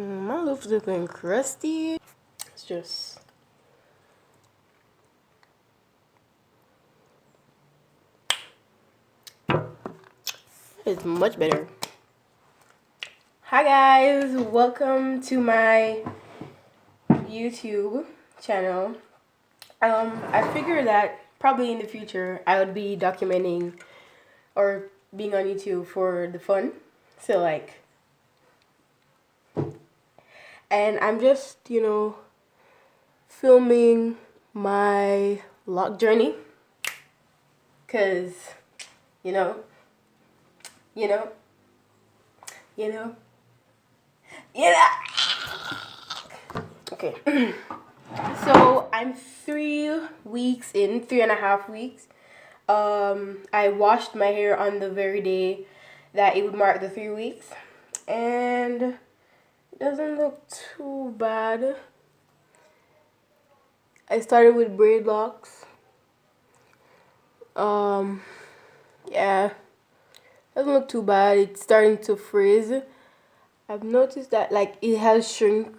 My loof's looking crusty. It's just... It's much better. Hi guys, welcome to my YouTube channel. I figured that probably in the future I would be documenting or being on YouTube for the fun. So like, and I'm just, filming my lock journey. Cause, yeah. Okay. So I'm 3 weeks in, 3.5 weeks. I washed my hair on the very day that it would mark the 3 weeks, and it doesn't look too bad. I started with braid locks. Yeah, doesn't look too bad. It's starting to frizz. I've noticed that like it has shrunk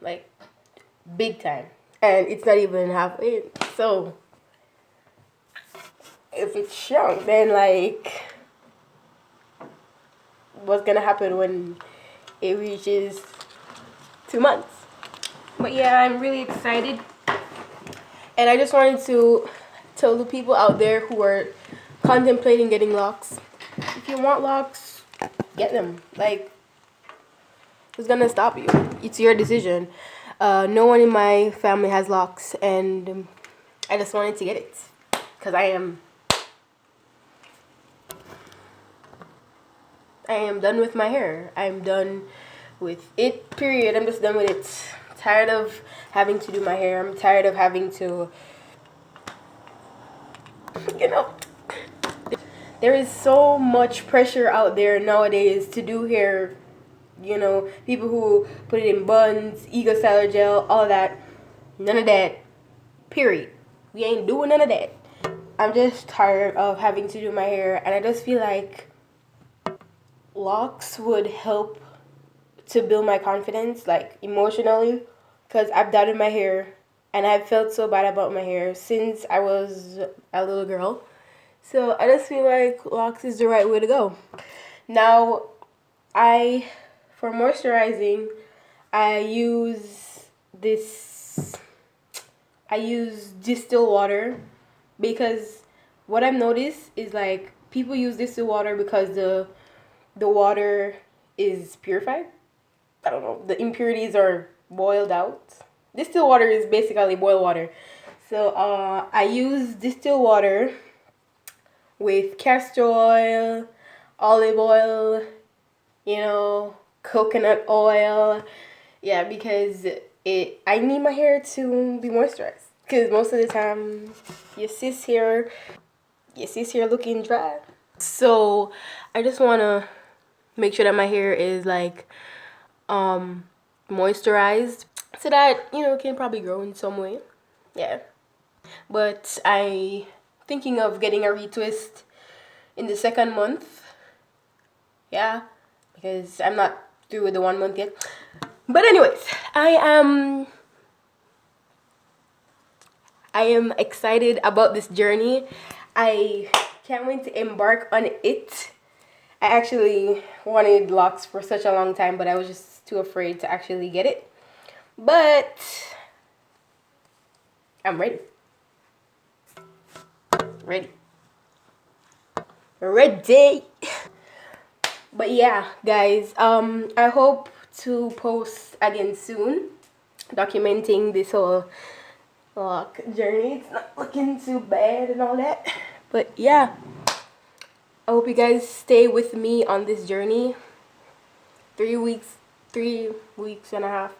like big time, and it's not even half in. So if it's shrunk, then like what's gonna happen when it reaches 2 months? But yeah, I'm really excited, and I just wanted to tell the people out there who are contemplating getting locks, if you want locks, get them. Like, who's gonna stop you? It's your decision. No one in my family has locks, and I just wanted to get it because I am done with my hair. I'm done with it, period. I'm just done with it. Tired of having to do my hair. I'm tired of having to, there is so much pressure out there nowadays to do hair. People who put it in buns, ego styler gel, all that. None of that, period. We ain't doing none of that. I'm just tired of having to do my hair, and I just feel like locks would help to build my confidence, like emotionally, because I've dyed my hair and I've felt so bad about my hair since I was a little girl. So I just feel like locks is the right way to go. Now, for moisturizing, I use distilled water, because what I've noticed is like people use distilled water because the water is purified. I don't know, the impurities are boiled out. Distilled water is basically boiled water. So I use distilled water with castor oil, olive oil, coconut oil. Yeah, because I need my hair to be moisturized. Because most of the time, your sis hair looking dry. So I just want to make sure that my hair is like moisturized, so that it can probably grow in some way. Yeah, but I thinking of getting a retwist in the 2nd month. Yeah, because I'm not through with the 1 month yet. But anyways, I am excited about this journey. I can't wait to embark on it. I actually wanted locks for such a long time, but I was just too afraid to actually get it. But I'm ready. Ready. But yeah, guys, I hope to post again soon, documenting this whole lock journey. It's not looking too bad and all that. But yeah, I hope you guys stay with me on this journey. 3 weeks and a half.